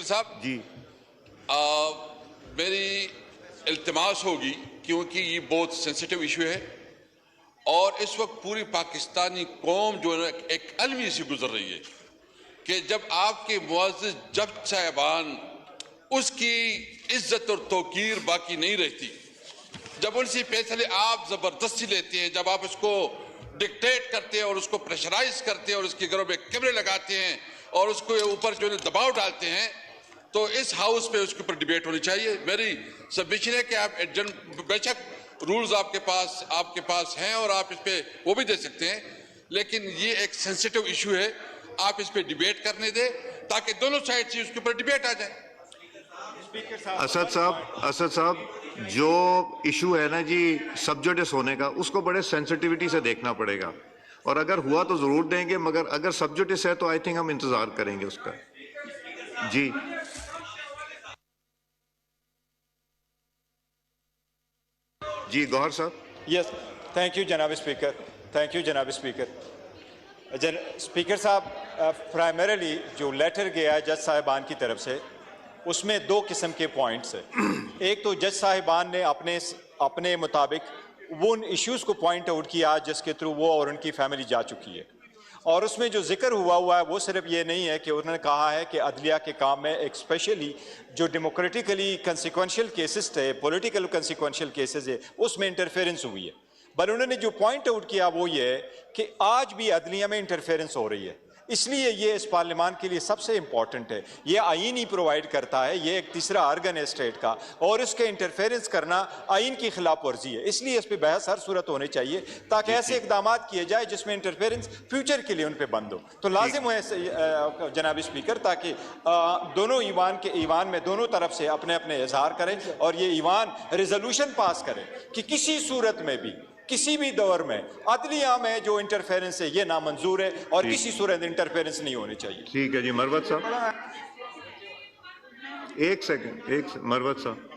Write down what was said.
صاحب جی میری التماس ہوگی کیونکہ یہ بہت سینسٹیو ایشو ہے اور اس وقت پوری پاکستانی قوم جو ہے ایک المی سے گزر رہی ہے کہ جب آپ کے معزز جج صاحبان اس کی عزت اور توقیر باقی نہیں رہتی، جب ان سے فیصلے آپ زبردستی لیتے ہیں، جب آپ اس کو ڈکٹیٹ کرتے ہیں اور اس کو پریشرائز کرتے ہیں اور اس کے گھروں میں کیمرے لگاتے ہیں اور اس کو اوپر جو ہے دباؤ ڈالتے ہیں، تو اس ہاؤس پہ اس کے اوپر ڈیبیٹ ہونی چاہیے۔ میری سبمیشن ہے کہ آپ بے شک رولز آپ کے پاس ہیں اور آپ اس پہ وہ بھی دے سکتے ہیں، لیکن یہ ایک سینسیٹیو ایشو ہے، آپ اس پہ ڈیبیٹ کرنے دیں تاکہ دونوں سائڈ سے اس کے اوپر ڈیبیٹ آ جائے۔ اسد صاحب جو ایشو ہے نا جی سبجوڈس ہونے کا، اس کو بڑے سینسٹیوٹی سے دیکھنا پڑے گا، اور اگر ہوا تو ضرور دیں گے، مگر اگر سبجوڈس ہے تو آئی تھنک ہم انتظار کریں گے اس کا۔ جی جی گوہر صاحب۔ یس، تھینک یو جناب اسپیکر، تھینک یو جناب اسپیکر۔ اسپیکر صاحب، پرائمریلی جو لیٹر گیا ہے جج صاحبان کی طرف سے، اس میں دو قسم کے پوائنٹس ہیں۔ ایک تو جج صاحبان نے اپنے مطابق وہ ان ایشوز کو پوائنٹ آؤٹ کیا جس کے تھرو وہ اور ان کی فیملی جا چکی ہے، اور اس میں جو ذکر ہوا ہے وہ صرف یہ نہیں ہے کہ انہوں نے کہا ہے کہ عدلیہ کے کام میں ایک اسپیشلی جو ڈیموکریٹیکلی کنسیکوینشل کیسز تھے، پولیٹیکل کنسیکوینشل کیسز ہے، اس میں انٹرفیرنس ہوئی ہے۔ بل انہوں نے جو پوائنٹ آؤٹ کیا وہ یہ ہے کہ آج بھی عدلیہ میں انٹرفیرنس ہو رہی ہے، اس لیے یہ اس پارلیمان کے لیے سب سے امپورٹنٹ ہے۔ یہ آئین ہی پرووائڈ کرتا ہے، یہ ایک تیسرا آرگن ہے اسٹیٹ کا، اور اس کے انٹرفیرنس کرنا آئین کی خلاف ورزی ہے۔ اس لیے اس پہ بحث ہر صورت ہونے چاہیے تاکہ ایسے اقدامات کیے جائے جس میں انٹرفیرنس فیوچر کے لیے ان پہ بند ہو۔ تو لازم ہے جناب اسپیکر، تاکہ دونوں ایوان میں دونوں طرف سے اپنے اپنے اظہار کریں اور یہ ایوان ریزولوشن پاس کرے کہ کسی صورت میں بھی کسی بھی دور میں عدلیہ میں جو انٹرفیرنس ہے یہ نامنظور ہے اور کسی صورت انٹرفیرنس نہیں ہونی چاہیے۔ ٹھیک ہے جی، مروت صاحب ایک سیکنڈ، مروت صاحب